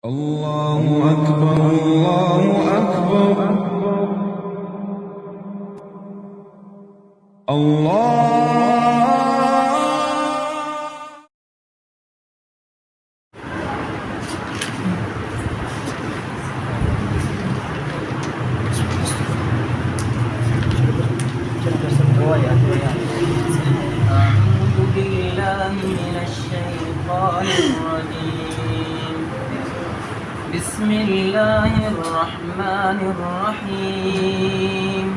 الله أكبر الله أكبر أعوذ بالله من الشيطان الرجيم. بسم الله الرحمن الرحيم.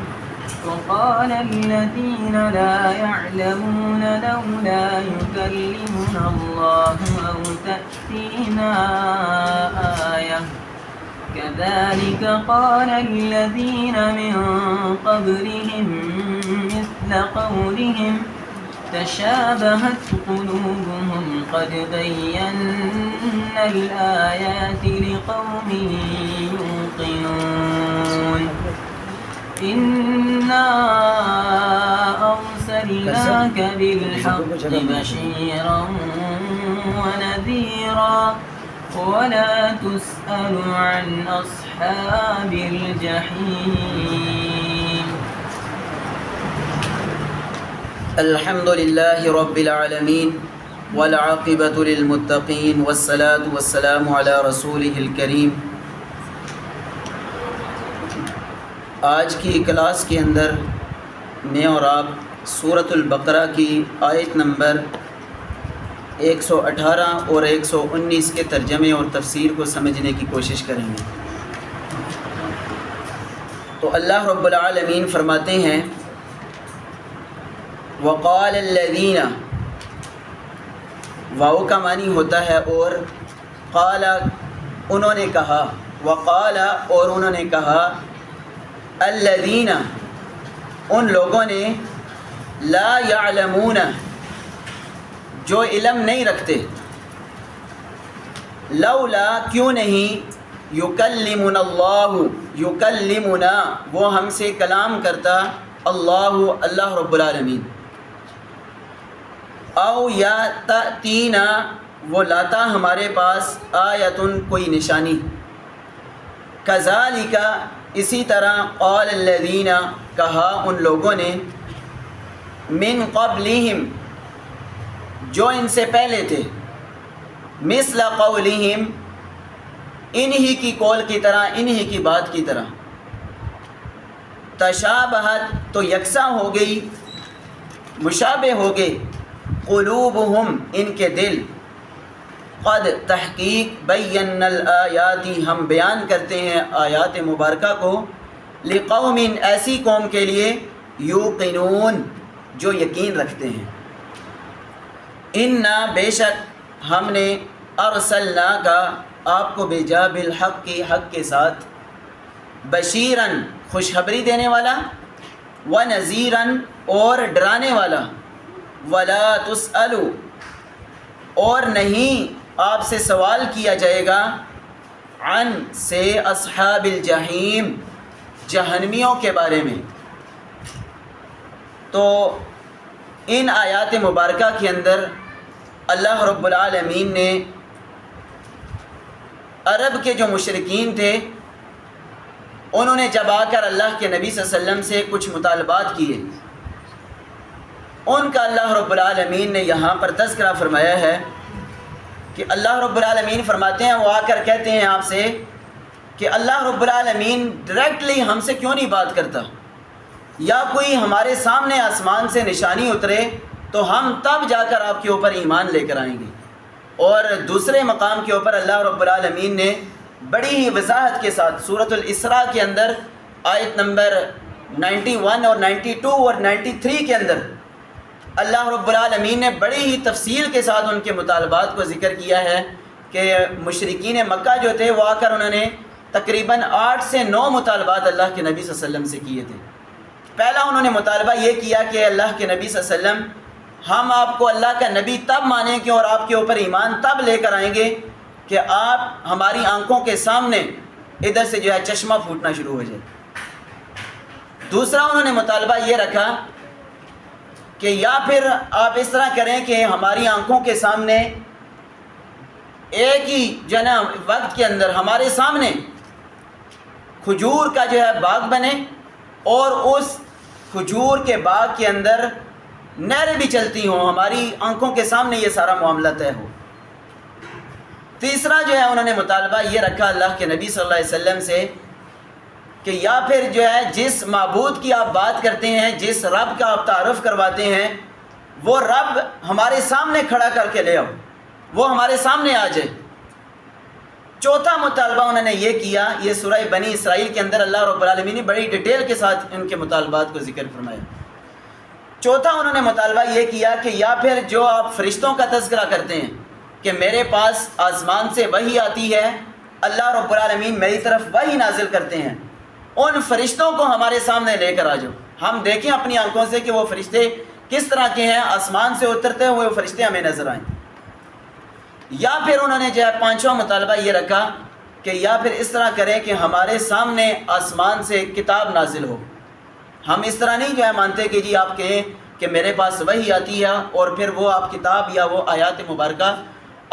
وقال الذين لا يعلمون لولا يكلمنا الله أو تأتينا آية كذلك قال الذين من قبلهم مثل قولهم تشابهت قلوبهم قد بينا الآيات لقوم يوقنون. إنا أرسلناك بالحق بشيرا ونذيرا ولا تسأل عن أصحاب الجحيم. الحمد لله رب العالمين والعاقبة للمتقين والصلاة والسلام على رسوله الكريم. آج کی کلاس کے اندر میں اور آپ سورۃ البقرہ کی آیت نمبر 118 اور 119 کے ترجمے اور تفسیر کو سمجھنے کی کوشش کریں گے. تو اللہ رب العالمین فرماتے ہیں وقال الذین، واو کا معنی ہوتا ہے اور قال انہوں نے کہا، وقال اور انہوں نے کہا، الذین ان لوگوں نے، لا یعلمون جو علم نہیں رکھتے، لولا کیوں نہیں، یکلمنا اللہ یکلمنا وہ ہم سے کلام کرتا، اللہ رب العالمین، او یا تأتینا وہ لاتا ہمارے پاس آیتن کوئی نشانی، کذالک اسی طرح قال الذین کہا ان لوگوں نے، من قبلہم جو ان سے پہلے تھے، مثل قولہم انہی کی قول کی طرح، انہی کی بات کی طرح، تشابہت تو یکساں ہو گئی، مشابہ ہو گئے، قلوبہم ان کے دل، قد تحقیق بینا الآیات ہم بیان کرتے ہیں آیات مبارکہ کو، لقوم ایسی قوم کے لیے، یوقنون جو یقین رکھتے ہیں، انا بے شک ہم نے، ارسلنا کا آپ کو بھیجا، بالحق کی حق کے ساتھ، بشیرن خوشخبری دینے والا، ونذیرن اور ڈرانے والا، ولا تسأل اور نہیں آپ سے سوال کیا جائے گا، عن سے اصحاب الجحیم جہنمیوں کے بارے میں. تو ان آیات مبارکہ کے اندر اللہ رب العالمین نے عرب کے جو مشرکین تھے انہوں نے جب آ کر اللہ کے نبی صلی اللہ علیہ وسلم سے کچھ مطالبات کیے، ان کا اللہ رب العالمین نے یہاں پر تذکرہ فرمایا ہے کہ اللہ رب العالمین فرماتے ہیں، وہ آ کر کہتے ہیں آپ سے کہ اللہ رب العالمین ڈائریکٹلی ہم سے کیوں نہیں بات کرتا، یا کوئی ہمارے سامنے آسمان سے نشانی اترے تو ہم تب جا کر آپ کے اوپر ایمان لے کر آئیں گے. اور دوسرے مقام کے اوپر اللہ رب العالمین نے بڑی ہی وضاحت کے ساتھ سورۃ الاسراء کے اندر آیت نمبر 91 اور 92 اور 93 کے اندر اللہ رب العالمین نے بڑی ہی تفصیل کے ساتھ ان کے مطالبات کو ذکر کیا ہے کہ مشرکین مکہ جو تھے وہ آ کر انہوں نے تقریباً 8 سے 9 مطالبات اللہ کے نبی صلی اللہ علیہ وسلم سے کیے تھے. پہلا انہوں نے مطالبہ یہ کیا کہ اللہ کے نبی صلی اللہ علیہ وسلم ہم آپ کو اللہ کا نبی تب مانیں گے اور آپ کے اوپر ایمان تب لے کر آئیں گے کہ آپ ہماری آنکھوں کے سامنے ادھر سے جو ہے چشمہ پھوٹنا شروع ہو جائے. دوسرا انہوں نے مطالبہ یہ رکھا کہ یا پھر آپ اس طرح کریں کہ ہماری آنکھوں کے سامنے ایک ہی جو ہے نا وقت کے اندر ہمارے سامنے کھجور کا جو ہے باغ بنے اور اس کھجور کے باغ کے اندر نہریں بھی چلتی ہوں، ہماری آنکھوں کے سامنے یہ سارا معاملہ طے ہو۔ تیسرا جو ہے انہوں نے مطالبہ یہ رکھا اللہ کے نبی صلی اللہ علیہ وسلم سے کہ یا پھر جو ہے جس معبود کی آپ بات کرتے ہیں، جس رب کا آپ تعارف کرواتے ہیں، وہ رب ہمارے سامنے کھڑا کر کے لے آؤ، وہ ہمارے سامنے آ جائے۔ چوتھا مطالبہ انہوں نے یہ کیا، یہ سورہ بنی اسرائیل کے اندر اللہ رب العالمین نے بڑی ڈیٹیل کے ساتھ ان کے مطالبات کو ذکر فرمایا۔ چوتھا انہوں نے مطالبہ یہ کیا کہ یا پھر جو آپ فرشتوں کا تذکرہ کرتے ہیں کہ میرے پاس آسمان سے وحی آتی ہے، اللہ رب العالمین میری طرف وحی نازل کرتے ہیں، ان فرشتوں کو ہمارے سامنے لے کر آ جاؤ، ہم دیکھیں اپنی آنکھوں سے کہ وہ فرشتے کس طرح کے ہیں، آسمان سے اترتے ہوئے وہ فرشتے ہمیں نظر آئیں۔ یا پھر انہوں نے جو ہے پانچواں مطالبہ یہ رکھا کہ یا پھر اس طرح کریں کہ ہمارے سامنے آسمان سے کتاب نازل ہو۔ ہم اس طرح نہیں جو ہے مانتے کہ جی آپ کہیں کہ میرے پاس وحی آتی ہے اور پھر وہ آپ کتاب یا وہ آیات مبارکہ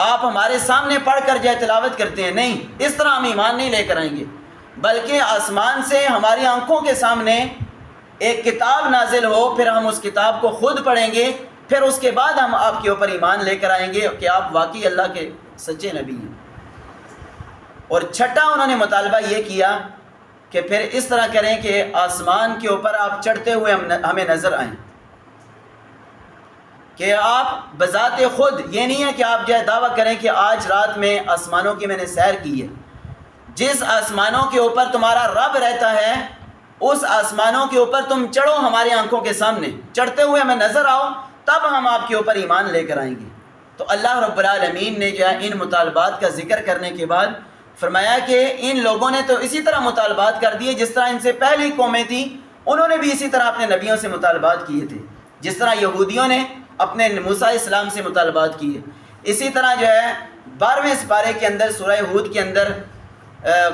آپ ہمارے سامنے پڑھ کر جو ہے تلاوت کرتے ہیں، نہیں، اس طرح ہم ایمان نہیں لے کر آئیں گے، بلکہ آسمان سے ہماری آنکھوں کے سامنے ایک کتاب نازل ہو، پھر ہم اس کتاب کو خود پڑھیں گے، پھر اس کے بعد ہم آپ کے اوپر ایمان لے کر آئیں گے کہ آپ واقعی اللہ کے سچے نبی ہیں۔ اور چھٹا انہوں نے مطالبہ یہ کیا کہ پھر اس طرح کریں کہ آسمان کے اوپر آپ چڑھتے ہوئے ہمیں نظر آئیں، کہ آپ بذات خود، یہ نہیں ہے کہ آپ جو ہے دعویٰ کریں کہ آج رات میں آسمانوں کی میں نے سیر کی ہے، جس آسمانوں کے اوپر تمہارا رب رہتا ہے اس آسمانوں کے اوپر تم چڑھو ہماری آنکھوں کے سامنے، چڑھتے ہوئے ہمیں نظر آؤ، تب ہم آپ کے اوپر ایمان لے کر آئیں گے۔ تو اللہ رب العالمین نے جو ہے ان مطالبات کا ذکر کرنے کے بعد فرمایا کہ ان لوگوں نے تو اسی طرح مطالبات کر دیے جس طرح ان سے پہلی قومیں تھیں، انہوں نے بھی اسی طرح اپنے نبیوں سے مطالبات کیے تھے، جس طرح یہودیوں نے اپنے موسیٰ علیہ السلام سے مطالبات کیے۔ اسی طرح جو ہے 12ویں سپارے کے اندر سورہ ہود کے اندر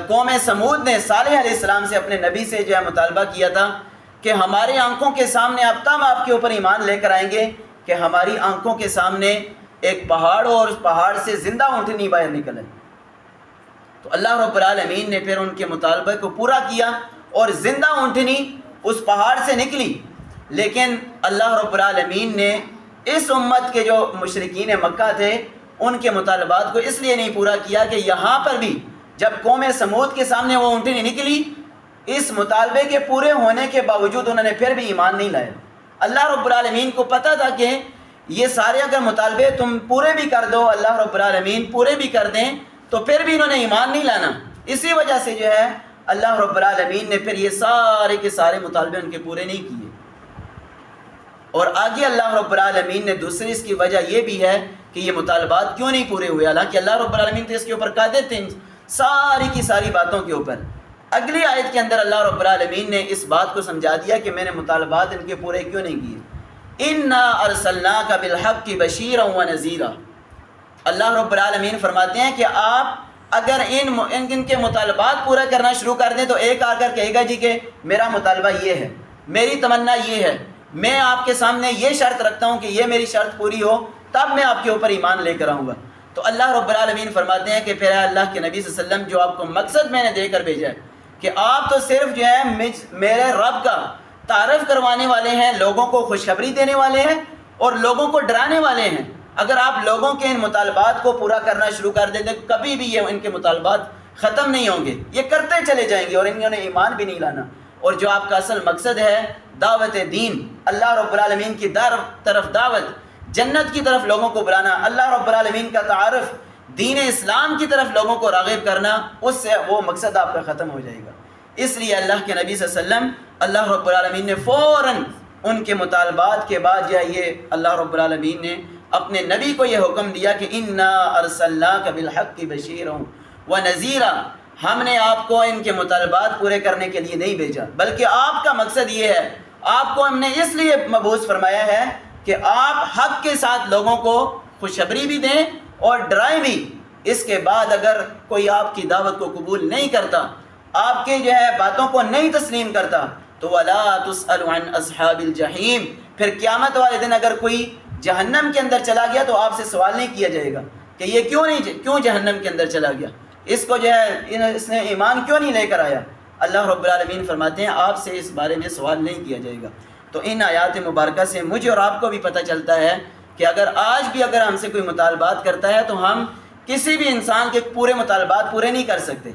قوم سمود نے صالح علیہ السلام سے اپنے نبی سے جو ہے مطالبہ کیا تھا کہ ہماری آنکھوں کے سامنے اب تب آپ کے اوپر ایمان لے کر آئیں گے کہ ہماری آنکھوں کے سامنے ایک پہاڑ ہو اور اس پہاڑ سے زندہ اونٹنی باہر نکلے۔ تو اللہ رب العالمین نے پھر ان کے مطالبے کو پورا کیا اور زندہ اونٹنی اس پہاڑ سے نکلی۔ لیکن اللہ رب العالمین نے اس امت کے جو مشرکین مکہ تھے ان کے مطالبات کو اس لیے نہیں پورا کیا کہ یہاں پر بھی جب قوم سمود کے سامنے وہ اونٹنی نکلی، اس مطالبے کے پورے ہونے کے باوجود انہوں نے پھر بھی ایمان نہیں لائے۔ اللہ رب العالمین کو پتہ تھا کہ یہ سارے اگر مطالبے تم پورے بھی کر دو، اللہ رب العالمین پورے بھی کر دیں، تو پھر بھی انہوں نے ایمان نہیں لانا۔ اسی وجہ سے جو ہے اللہ رب العالمین نے پھر یہ سارے کے سارے مطالبے ان کے پورے نہیں کیے۔ اور آگے اللہ رب العالمین نے دوسری اس کی وجہ یہ بھی ہے کہ یہ مطالبات کیوں نہیں پورے ہوئے، حالانکہ اللہ رب العالمین تو اس کے اوپر قادر تھے ساری کی ساری باتوں کے اوپر۔ اگلی آیت کے اندر اللہ رب العالمین نے اس بات کو سمجھا دیا کہ میں نے مطالبات ان کے پورے کیوں نہیں کیے۔ انا ارسلناک بالحق بشیرا ونذیرا۔ اللہ رب العالمین فرماتے ہیں کہ آپ اگر ان کے مطالبات پورا کرنا شروع کر دیں تو ایک آ کر کہے گا جی کہ میرا مطالبہ یہ ہے، میری تمنا یہ ہے، میں آپ کے سامنے یہ شرط رکھتا ہوں کہ یہ میری شرط پوری ہو تب میں آپ کے اوپر ایمان لے کر آؤں گا۔ تو اللہ رب العالمین فرماتے ہیں کہ پھر اللہ کے نبی صلی اللہ علیہ وسلم جو آپ کو مقصد میں نے دے کر بھیجا ہے کہ آپ تو صرف جو ہے میرے رب کا تعارف کروانے والے ہیں، لوگوں کو خوشخبری دینے والے ہیں اور لوگوں کو ڈرانے والے ہیں۔ اگر آپ لوگوں کے ان مطالبات کو پورا کرنا شروع کر دیں تو کبھی بھی یہ ان کے مطالبات ختم نہیں ہوں گے، یہ کرتے چلے جائیں گے اور انہوں نے ایمان بھی نہیں لانا۔ اور جو آپ کا اصل مقصد ہے دعوت دین، اللہ رب العالمین کی طرف دعوت، جنت کی طرف لوگوں کو بلانا، اللہ رب العالمین کا تعارف، دین اسلام کی طرف لوگوں کو راغب کرنا، اس سے وہ مقصد آپ کا ختم ہو جائے گا۔ اس لیے اللہ کے نبی صلی اللہ علیہ وسلم اللہ رب العالمین نے فوراً ان کے مطالبات کے بعد جو ہے یہ اللہ رب العالمین نے اپنے نبی کو یہ حکم دیا کہ انا ارسلناک بالحق بشیرا ونذیرا، ہم نے آپ کو ان کے مطالبات پورے کرنے کے لیے نہیں بھیجا بلکہ آپ کا مقصد یہ ہے، آپ کو ہم نے اس لیے مبعوث فرمایا ہے کہ آپ حق کے ساتھ لوگوں کو خوشخبری بھی دیں اور ڈرائیں بھی۔ اس کے بعد اگر کوئی آپ کی دعوت کو قبول نہیں کرتا، آپ کے جو ہے باتوں کو نہیں تسلیم کرتا تو وَلَا تُسْأَلُ عَنْ أَصْحَابِ الْجَحِيمِ، پھر قیامت والے دن اگر کوئی جہنم کے اندر چلا گیا تو آپ سے سوال نہیں کیا جائے گا۔ کہ یہ کیوں جہنم کے اندر چلا گیا، اس کو جو ہے اس نے ایمان کیوں نہیں لے کر آیا؟ اللہ رب العالمین فرماتے ہیں آپ سے اس بارے میں سوال نہیں کیا جائے گا۔ تو ان آیات مبارکہ سے مجھے اور آپ کو بھی پتہ چلتا ہے کہ آج بھی اگر ہم سے کوئی مطالبات کرتا ہے تو ہم کسی بھی انسان کے پورے مطالبات پورے نہیں کر سکتے،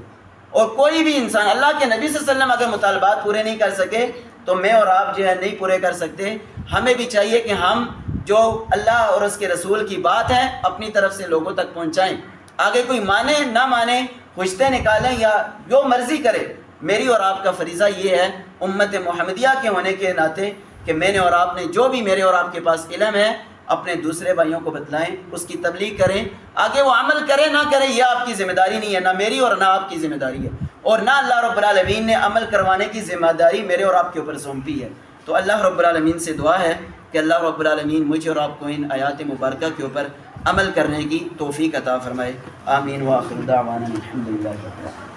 اور کوئی بھی انسان، اللہ کے نبی صلی اللہ علیہ وسلم اگر مطالبات پورے نہیں کر سکے تو میں اور آپ جو ہے نہیں پورے کر سکتے۔ ہمیں بھی چاہیے کہ ہم جو اللہ اور اس کے رسول کی بات ہے اپنی طرف سے لوگوں تک پہنچائیں، آگے کوئی مانے نہ مانے، حجتیں نکالیں یا جو مرضی کرے، میری اور آپ کا فریضہ یہ ہے امت محمدیہ کے ہونے کے ناطے کہ میں نے اور آپ نے جو بھی میرے اور آپ کے پاس علم ہے اپنے دوسرے بھائیوں کو بتلائیں، اس کی تبلیغ کریں، آگے وہ عمل کرے نہ کرے یہ آپ کی ذمہ داری نہیں ہے، نہ میری اور نہ آپ کی ذمہ داری ہے، اور نہ اللہ رب العالمین نے عمل کروانے کی ذمہ داری میرے اور آپ کے اوپر سونپی ہے۔ تو اللہ رب العالمین سے دعا ہے کہ اللہ رب العالمین مجھے اور آپ کو ان آیات مبارکہ کے اوپر عمل کرنے کی توفیق عطا فرمائے۔ آمین وآخر دعوانا الحمدللہ رب العالمین۔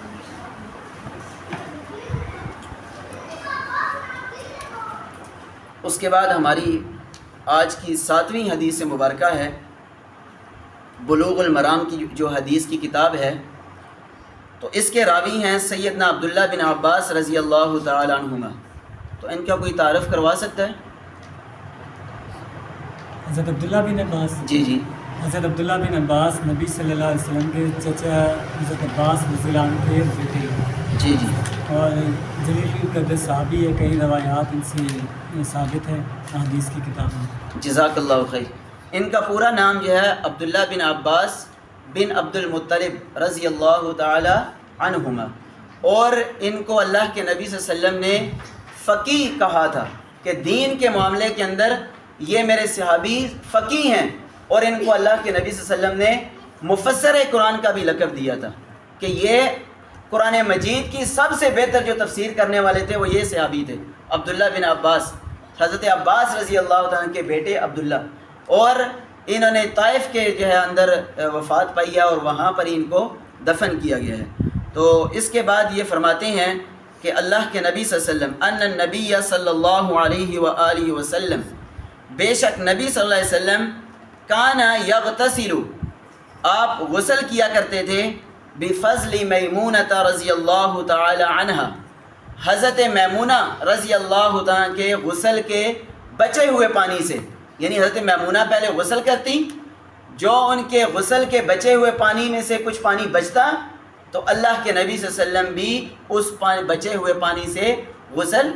اس کے بعد ہماری آج کی 7ویں حدیث مبارکہ ہے، بلوغ المرام کی جو حدیث کی کتاب ہے، تو اس کے راوی ہیں سیدنا عبداللہ بن عباس رضی اللہ تعالی عنہما۔ تو ان کا کوئی تعارف کروا سکتا ہے؟ حضرت عبداللہ بن عباس، جی حضرت عبداللہ بن عباس نبی صلی اللہ علیہ وسلم کے چچا حضرت عباس رضی اللہ عنہ کے بیٹے، جی اور جلیل القدر صحابی ہے، کئی روایات ان سے ثابت ہے حدیث کی کتاب میں۔ جزاک اللہ خیر۔ ان کا پورا نام جو ہے عبداللہ بن عباس بن عبد المطلب رضی اللہ تعالی عنہما، اور ان کو اللہ کے نبی صلی اللہ علیہ وسلم نے فقیہ کہا تھا کہ دین کے معاملے کے اندر یہ میرے صحابی فقیہ ہیں، اور ان کو اللہ کے نبی صلی اللہ علیہ وسلم نے مفسر قرآن کا بھی لقب دیا تھا کہ یہ قرآن مجید کی سب سے بہتر جو تفسیر کرنے والے تھے وہ یہ صحابی تھے، عبداللہ بن عباس، حضرت عباس رضی اللہ تعالیٰ کے بیٹے عبداللہ، اور انہوں نے طائف کے جو ہے اندر وفات پائی ہے اور وہاں پر ان کو دفن کیا گیا ہے۔ تو اس کے بعد یہ فرماتے ہیں کہ اللہ کے نبی صلی اللہ علیہ وسلم ان النبی صلی اللہ علیہ وآلہ وسلم، بے شک نبی صلی اللہ علیہ وسلم کان یغتسل، آپ غسل کیا کرتے تھے، بفضل میمونۃ رضی اللہ تعالی عنہ، حضرت میمونہ رضی اللہ تعالیٰ کے غسل کے بچے ہوئے پانی سے، یعنی حضرت میمونہ پہلے غسل کرتی، جو ان کے غسل کے بچے ہوئے پانی میں سے کچھ پانی بچتا تو اللہ کے نبی صلی اللہ علیہ وسلم بھی اس بچے ہوئے پانی سے غسل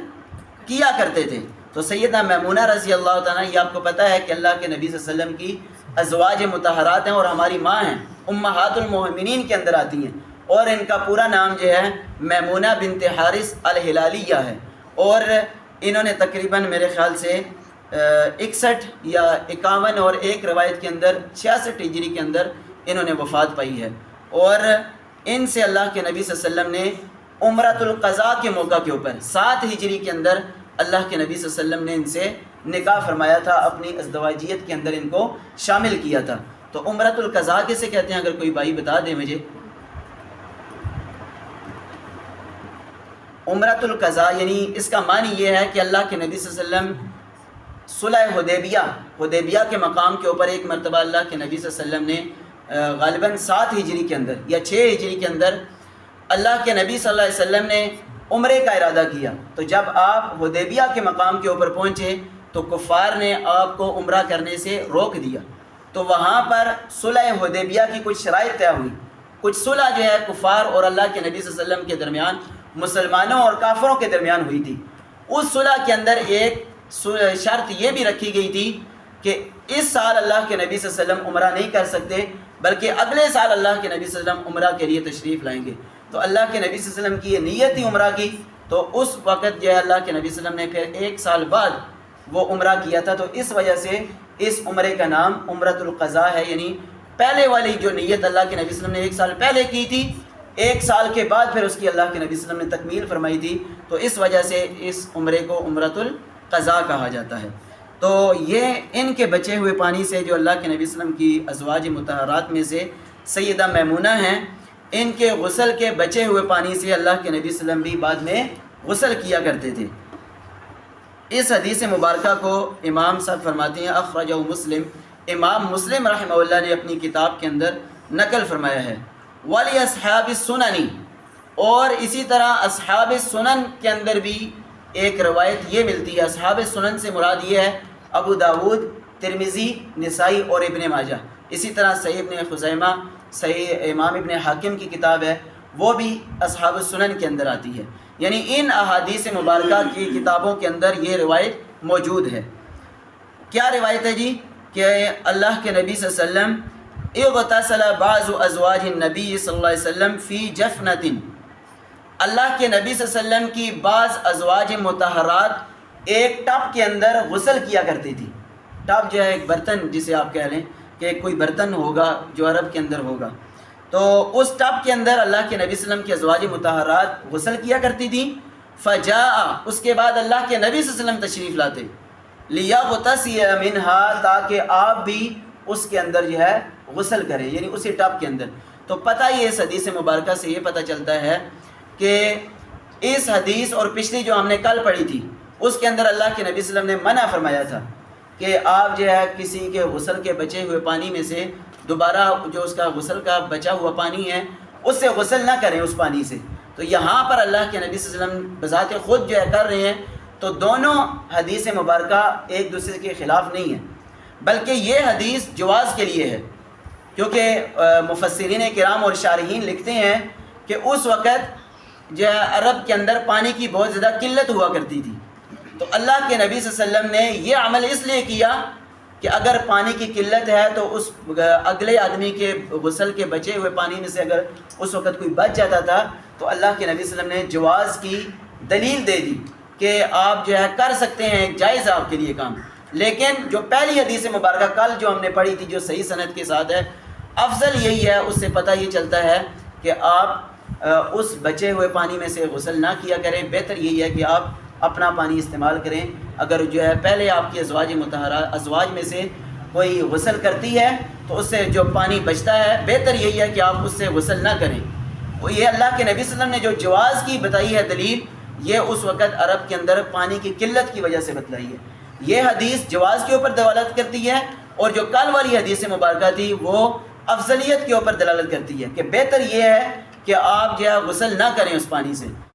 کیا کرتے تھے۔ تو سیدہ میمونہ رضی اللہ تعالیٰ، یہ آپ کو پتہ ہے کہ اللہ کے نبی صلی اللہ علیہ وسلم کی ازواج مطہرات ہیں اور ہماری ماں ہیں، امہات المؤمنین کے اندر آتی ہیں، اور ان کا پورا نام جو ہے میمونہ بنت حارث الہلالیہ ہے، اور انہوں نے تقریباً میرے خیال سے 61 یا 51 اور ایک روایت کے اندر 66 ہجری کے اندر انہوں نے وفات پائی ہے، اور ان سے اللہ کے نبی صلی اللہ علیہ وسلم نے عمرۃ القضاء کے موقع کے اوپر 7 ہجری کے اندر اللہ کے نبی صلی اللہ علیہ وسلم نے ان سے نکاح فرمایا تھا، اپنی ازدواجیت کے اندر ان کو شامل کیا تھا۔ تو عمرۃ القضاء کسے کہتے ہیں؟ اگر کوئی بھائی بتا دے مجھے۔ عمرۃ القضاء یعنی اس کا معنی یہ ہے کہ اللہ کے نبی صلی اللہ علیہ وسلم صلح حدیبیہ کے مقام کے اوپر ایک مرتبہ اللہ کے نبی صلی اللہ علیہ وسلم نے غالباً 7 ہجری کے اندر یا 6 ہجری کے اندر اللہ کے نبی صلی اللہ علیہ وسلم نے عمرے کا ارادہ کیا، تو جب آپ حدیبیہ کے مقام کے اوپر پہنچے تو کفار نے آپ کو عمرہ کرنے سے روک دیا، تو وہاں پر صلح حدیبیہ کی کچھ شرائط طے ہوئی، کچھ صلح جو ہے کفار اور اللہ کے نبی صلی اللہ علیہ وسلم کے درمیان، مسلمانوں اور کافروں کے درمیان ہوئی تھی۔ اس صلح کے اندر ایک شرط یہ بھی رکھی گئی تھی کہ اس سال اللہ کے نبی صلی اللہ علیہ وسلم عمرہ نہیں کر سکتے، بلکہ اگلے سال اللہ کے نبی صلی اللہ علیہ وسلم عمرہ کے لیے تشریف لائیں گے۔ تو اللہ کے نبی صلی اللہ علیہ وسلم کی یہ نیت تھی عمرہ کی، تو اس وقت جو ہے اللہ کے نبی صلی اللہ علیہ وسلم نے پھر 1 سال بعد وہ عمرہ کیا تھا، تو اس وجہ سے اس عمرے کا نام عمرۃ القضاء ہے، یعنی پہلے والی جو نیت اللہ کے نبی صلی اللہ علیہ وسلم نے 1 سال پہلے کی تھی، 1 سال کے بعد پھر اس کی اللہ کے نبی صلی اللہ علیہ وسلم نے تکمیل فرمائی تھی، تو اس وجہ سے اس عمرے کو عمرۃ القضاء کہا جاتا ہے۔ تو یہ ان کے بچے ہوئے پانی سے جو اللہ کے نبی صلی اللہ علیہ وسلم کی ازواج مطہرات میں سے سیدہ میمونہ ہیں، ان کے غسل کے بچے ہوئے پانی سے اللہ کے نبی صلی اللہ علیہ وسلم بھی بعد میں غسل کیا کرتے تھے۔ اس حدیث مبارکہ کو امام صاحب فرماتے ہیں اخرجہ مسلم، امام مسلم رحمہ اللہ نے اپنی کتاب کے اندر نقل فرمایا ہے۔ ولی اصحاب السنن، اور اسی طرح اصحاب السنن کے اندر بھی ایک روایت یہ ملتی ہے۔ اصحاب السنن سے مراد یہ ہے ابو داود، ترمذی، نسائی اور ابن ماجہ۔ اسی طرح صحیح ابن خزیمہ، صحیح امام ابن حاکم کی کتاب ہے، وہ بھی اصحاب السنن کے اندر آتی ہے۔ یعنی ان احادیث مبارکہ کی کتابوں کے اندر یہ روایت موجود ہے۔ کیا روایت ہے جی؟ کہ اللہ کے نبی صلی اللہ علیہ وسلم اغتسل بعض ازواج النبی صلی اللہ علیہ وسلم فی جفنۃ، اللہ کے نبی صلی اللہ علیہ وسلم کی بعض ازواج مطہرات ایک ٹب کے اندر غسل کیا کرتی تھی۔ ٹب جو ہے ایک برتن جسے آپ کہہ لیں کہ کوئی برتن ہوگا جو عرب کے اندر ہوگا، تو اس ٹب کے اندر اللہ کے نبی صلی اللہ علیہ وسلم کی ازواج مطہرات غسل کیا کرتی تھیں۔ فجاء، اس کے بعد اللہ کے نبی صلی اللہ علیہ وسلم تشریف لاتے، لیغتسل منہا، تاکہ آپ بھی اس کے اندر جو ہے غسل کریں، یعنی اسی ٹب کے اندر۔ تو پتہ یہ اس حدیث مبارکہ سے یہ پتہ چلتا ہے کہ اس حدیث اور پچھلی جو ہم نے کل پڑھی تھی اس کے اندر اللہ کے نبی صلی اللہ علیہ وسلم نے منع فرمایا تھا کہ آپ جو ہے کسی کے غسل کے بچے ہوئے پانی میں سے دوبارہ جو اس کا غسل کا بچا ہوا پانی ہے اس سے غسل نہ کریں اس پانی سے۔ تو یہاں پر اللہ کے نبی صلی اللہ علیہ وسلم بذات خود جو ہے کر رہے ہیں، تو دونوں حدیث مبارکہ ایک دوسرے کے خلاف نہیں ہے، بلکہ یہ حدیث جواز کے لیے ہے، کیونکہ مفسرین کرام اور شارحین لکھتے ہیں کہ اس وقت جو ہے عرب کے اندر پانی کی بہت زیادہ قلت ہوا کرتی تھی، تو اللہ کے نبی صلی اللہ علیہ وسلم نے یہ عمل اس لیے کیا کہ اگر پانی کی قلت ہے تو اس اگلے آدمی کے غسل کے بچے ہوئے پانی میں سے اگر اس وقت کوئی بچ جاتا تھا تو اللہ کے نبی صلی اللہ علیہ وسلم نے جواز کی دلیل دے دی کہ آپ جو ہے کر سکتے ہیں، ایک جائز ہے آپ کے لیے کام۔ لیکن جو پہلی حدیث مبارکہ کل جو ہم نے پڑھی تھی جو صحیح سند کے ساتھ ہے، افضل یہی ہے، اس سے پتہ یہ چلتا ہے کہ آپ اس بچے ہوئے پانی میں سے غسل نہ کیا کریں، بہتر یہی ہے کہ آپ اپنا پانی استعمال کریں۔ اگر جو ہے پہلے آپ کی ازواج مطہرہ ازواج میں سے کوئی غسل کرتی ہے تو اس سے جو پانی بچتا ہے، بہتر یہی ہے کہ آپ اس سے غسل نہ کریں۔ وہ یہ اللہ کے نبی صلی اللہ علیہ وسلم نے جو جواز کی بتائی ہے دلیل، یہ اس وقت عرب کے اندر پانی کی قلت کی وجہ سے بتلائی ہے۔ یہ حدیث جواز کے اوپر دلالت کرتی ہے، اور جو کل والی حدیث مبارکہ تھی وہ افضلیت کے اوپر دلالت کرتی ہے کہ بہتر یہ ہے کہ آپ جو ہے غسل نہ کریں اس پانی سے۔